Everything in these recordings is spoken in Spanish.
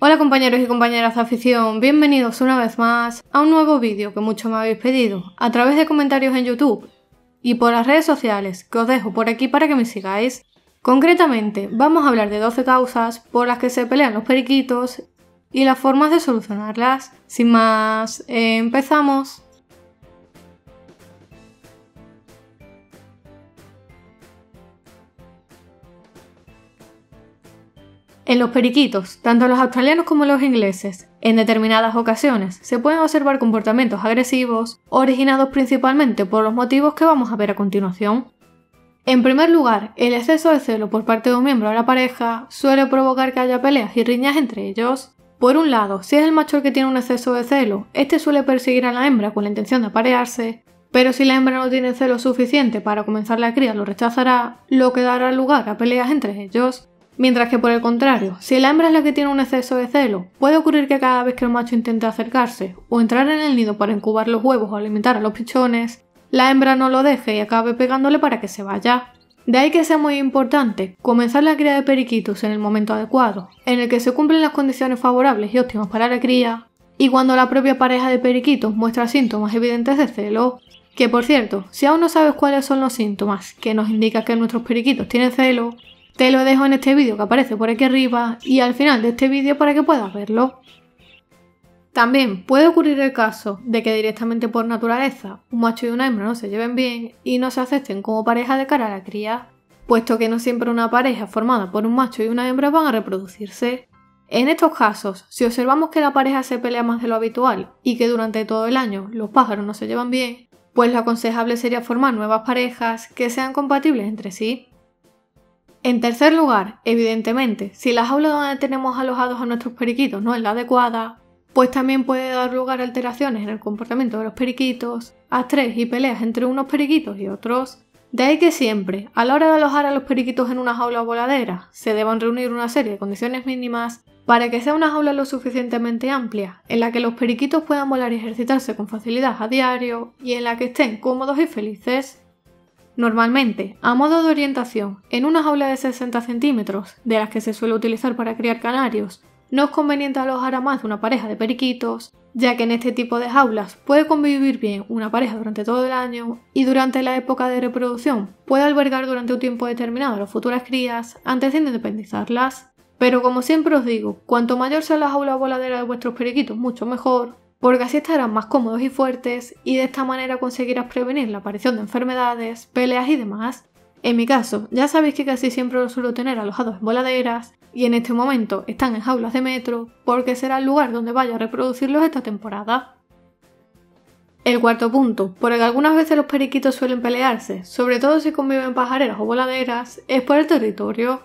Hola compañeros y compañeras de afición, bienvenidos una vez más a un nuevo vídeo que mucho me habéis pedido a través de comentarios en YouTube y por las redes sociales que os dejo por aquí para que me sigáis. Concretamente vamos a hablar de 12 causas por las que se pelean los periquitos y las formas de solucionarlas. Sin más, empezamos. En los periquitos, tanto los australianos como los ingleses, en determinadas ocasiones se pueden observar comportamientos agresivos originados principalmente por los motivos que vamos a ver a continuación. En primer lugar, el exceso de celo por parte de un miembro de la pareja suele provocar que haya peleas y riñas entre ellos. Por un lado, si es el macho el que tiene un exceso de celo, este suele perseguir a la hembra con la intención de aparearse, pero si la hembra no tiene celo suficiente para comenzar la cría lo rechazará, lo que dará lugar a peleas entre ellos. Mientras que por el contrario, si la hembra es la que tiene un exceso de celo, puede ocurrir que cada vez que el macho intente acercarse o entrar en el nido para incubar los huevos o alimentar a los pichones, la hembra no lo deje y acabe pegándole para que se vaya. De ahí que sea muy importante comenzar la cría de periquitos en el momento adecuado, en el que se cumplen las condiciones favorables y óptimas para la cría, y cuando la propia pareja de periquitos muestra síntomas evidentes de celo. Que por cierto, si aún no sabes cuáles son los síntomas que nos indican que nuestros periquitos tienen celo, te lo dejo en este vídeo que aparece por aquí arriba y al final de este vídeo para que puedas verlo. También puede ocurrir el caso de que directamente por naturaleza un macho y una hembra no se lleven bien y no se acepten como pareja de cara a la cría, puesto que no siempre una pareja formada por un macho y una hembra van a reproducirse. En estos casos, si observamos que la pareja se pelea más de lo habitual y que durante todo el año los pájaros no se llevan bien, pues lo aconsejable sería formar nuevas parejas que sean compatibles entre sí. En tercer lugar, evidentemente, si la jaula donde tenemos alojados a nuestros periquitos no es la adecuada, pues también puede dar lugar a alteraciones en el comportamiento de los periquitos, a estrés y peleas entre unos periquitos y otros. De ahí que siempre, a la hora de alojar a los periquitos en una jaula voladera, se deban reunir una serie de condiciones mínimas para que sea una jaula lo suficientemente amplia, en la que los periquitos puedan volar y ejercitarse con facilidad a diario y en la que estén cómodos y felices. Normalmente, a modo de orientación, en una jaula de 60 centímetros, de las que se suele utilizar para criar canarios, no es conveniente alojar a más de una pareja de periquitos, ya que en este tipo de jaulas puede convivir bien una pareja durante todo el año y durante la época de reproducción puede albergar durante un tiempo determinado a las futuras crías antes de independizarlas. Pero como siempre os digo, cuanto mayor sea la jaula voladera de vuestros periquitos, mucho mejor, porque así estarán más cómodos y fuertes y de esta manera conseguirás prevenir la aparición de enfermedades, peleas y demás. En mi caso, ya sabéis que casi siempre los suelo tener alojados en voladeras y en este momento están en jaulas de metro porque será el lugar donde vaya a reproducirlos esta temporada. El cuarto punto, por el que algunas veces los periquitos suelen pelearse, sobre todo si conviven pajareras o voladeras, es por el territorio.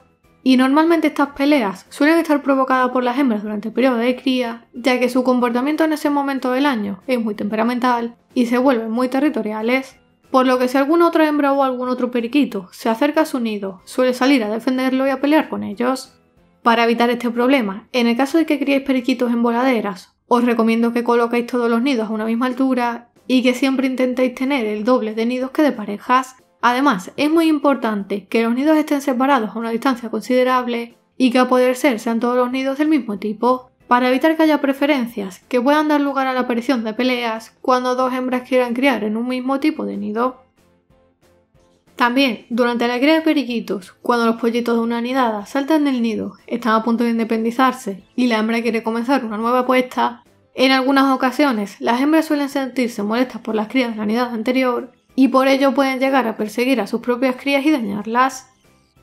Y normalmente estas peleas suelen estar provocadas por las hembras durante el periodo de cría, ya que su comportamiento en ese momento del año es muy temperamental y se vuelven muy territoriales, por lo que si alguna otra hembra o algún otro periquito se acerca a su nido, suele salir a defenderlo y a pelear con ellos. Para evitar este problema, en el caso de que criéis periquitos en voladeras, os recomiendo que coloquéis todos los nidos a una misma altura y que siempre intentéis tener el doble de nidos que de parejas. Además, es muy importante que los nidos estén separados a una distancia considerable y que a poder ser sean todos los nidos del mismo tipo, para evitar que haya preferencias que puedan dar lugar a la aparición de peleas cuando dos hembras quieran criar en un mismo tipo de nido. También, durante la cría de periquitos, cuando los pollitos de una nidada saltan del nido, están a punto de independizarse y la hembra quiere comenzar una nueva puesta, en algunas ocasiones las hembras suelen sentirse molestas por las crías de la nidada anterior y por ello pueden llegar a perseguir a sus propias crías y dañarlas.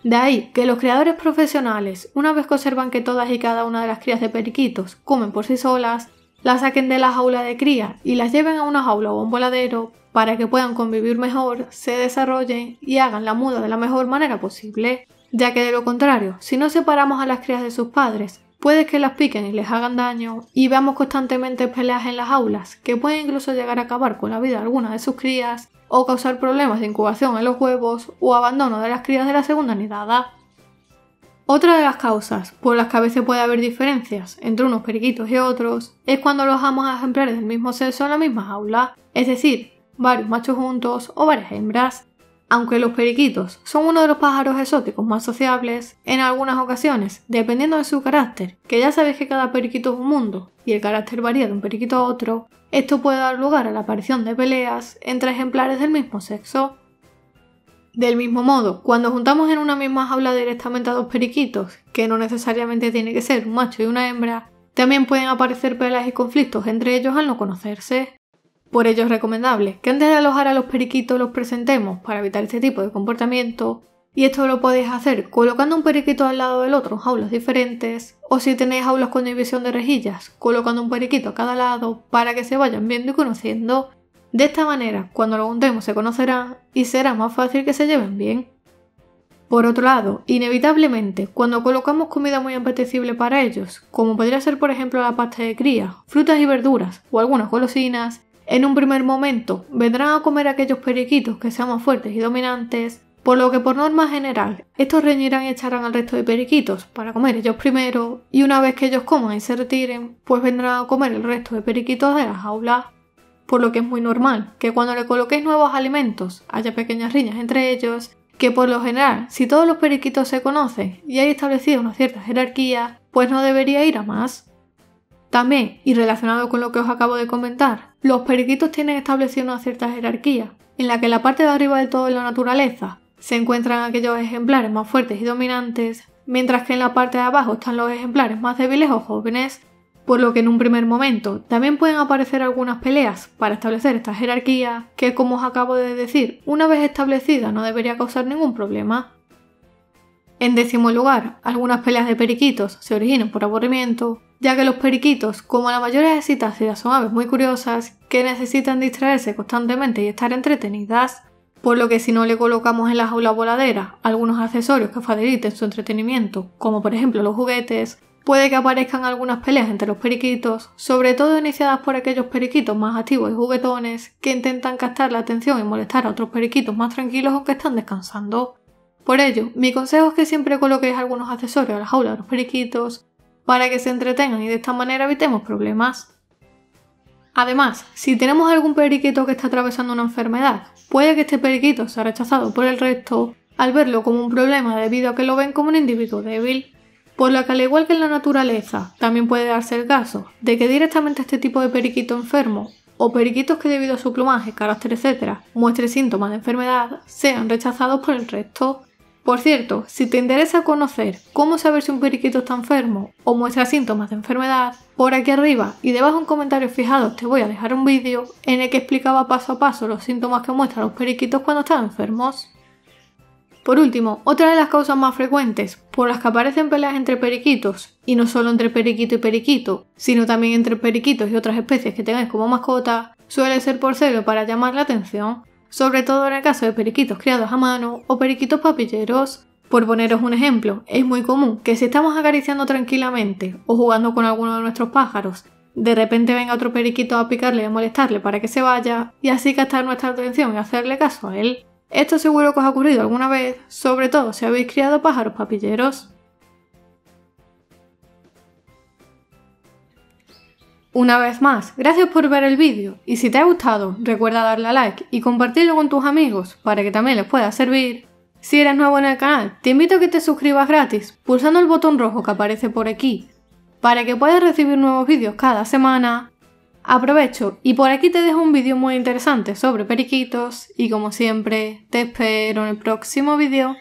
De ahí que los criadores profesionales, una vez que observan que todas y cada una de las crías de periquitos comen por sí solas, las saquen de la jaula de cría y las lleven a una jaula o un voladero para que puedan convivir mejor, se desarrollen y hagan la muda de la mejor manera posible, ya que de lo contrario, si no separamos a las crías de sus padres, puede que las piquen y les hagan daño y veamos constantemente peleas en las jaulas que pueden incluso llegar a acabar con la vida de alguna de sus crías o causar problemas de incubación en los huevos o abandono de las crías de la segunda nidada. Otra de las causas por las que a veces puede haber diferencias entre unos periquitos y otros es cuando alojamos a ejemplares del mismo sexo en la misma jaula, es decir, varios machos juntos o varias hembras. Aunque los periquitos son uno de los pájaros exóticos más sociables, en algunas ocasiones, dependiendo de su carácter, que ya sabéis que cada periquito es un mundo y el carácter varía de un periquito a otro, esto puede dar lugar a la aparición de peleas entre ejemplares del mismo sexo. Del mismo modo, cuando juntamos en una misma jaula directamente a dos periquitos, que no necesariamente tiene que ser un macho y una hembra, también pueden aparecer peleas y conflictos entre ellos al no conocerse. Por ello es recomendable que antes de alojar a los periquitos los presentemos para evitar este tipo de comportamiento, y esto lo podéis hacer colocando un periquito al lado del otro en jaulas diferentes, o si tenéis jaulas con división de rejillas, colocando un periquito a cada lado para que se vayan viendo y conociendo. De esta manera, cuando lo juntemos se conocerán y será más fácil que se lleven bien. Por otro lado, inevitablemente, cuando colocamos comida muy apetecible para ellos, como podría ser por ejemplo la pasta de cría, frutas y verduras o algunas golosinas, en un primer momento vendrán a comer aquellos periquitos que sean más fuertes y dominantes, por lo que por norma general, estos reñirán y echarán al resto de periquitos para comer ellos primero, y una vez que ellos coman y se retiren, pues vendrán a comer el resto de periquitos de la jaula. Por lo que es muy normal que cuando le coloquéis nuevos alimentos haya pequeñas riñas entre ellos, que por lo general, si todos los periquitos se conocen y hay establecida una cierta jerarquía, pues no debería ir a más. También, y relacionado con lo que os acabo de comentar, los periquitos tienen establecida una cierta jerarquía, en la que en la parte de arriba del todo de la naturaleza se encuentran aquellos ejemplares más fuertes y dominantes, mientras que en la parte de abajo están los ejemplares más débiles o jóvenes, por lo que en un primer momento también pueden aparecer algunas peleas para establecer esta jerarquía, que como os acabo de decir, una vez establecida no debería causar ningún problema. En décimo lugar, algunas peleas de periquitos se originan por aburrimiento, ya que los periquitos, como la mayoría de citácidas, son aves muy curiosas que necesitan distraerse constantemente y estar entretenidas, por lo que si no le colocamos en la jaula voladera algunos accesorios que faciliten su entretenimiento, como por ejemplo los juguetes, puede que aparezcan algunas peleas entre los periquitos, sobre todo iniciadas por aquellos periquitos más activos y juguetones que intentan captar la atención y molestar a otros periquitos más tranquilos o que están descansando. Por ello, mi consejo es que siempre coloquéis algunos accesorios a la jaula de los periquitos para que se entretengan y de esta manera evitemos problemas. Además, si tenemos algún periquito que está atravesando una enfermedad, puede que este periquito sea rechazado por el resto al verlo como un problema debido a que lo ven como un individuo débil, por lo que al igual que en la naturaleza, también puede darse el caso de que directamente este tipo de periquito enfermo o periquitos que debido a su plumaje, carácter etc. muestre síntomas de enfermedad, sean rechazados por el resto. Por cierto, si te interesa conocer cómo saber si un periquito está enfermo o muestra síntomas de enfermedad, por aquí arriba y debajo en comentarios fijados te voy a dejar un vídeo en el que explicaba paso a paso los síntomas que muestran los periquitos cuando están enfermos. Por último, otra de las causas más frecuentes por las que aparecen peleas entre periquitos, y no solo entre periquito y periquito, sino también entre periquitos y otras especies que tengáis como mascota, suele ser por celo para llamar la atención, sobre todo en el caso de periquitos criados a mano o periquitos papilleros. Por poneros un ejemplo, es muy común que si estamos acariciando tranquilamente o jugando con alguno de nuestros pájaros, de repente venga otro periquito a picarle y a molestarle para que se vaya, y así captar nuestra atención y hacerle caso a él. Esto seguro que os ha ocurrido alguna vez, sobre todo si habéis criado pájaros papilleros. Una vez más, gracias por ver el vídeo y si te ha gustado, recuerda darle a like y compartirlo con tus amigos para que también les pueda servir. Si eres nuevo en el canal, te invito a que te suscribas gratis pulsando el botón rojo que aparece por aquí para que puedas recibir nuevos vídeos cada semana. Aprovecho y por aquí te dejo un vídeo muy interesante sobre periquitos y como siempre, te espero en el próximo vídeo.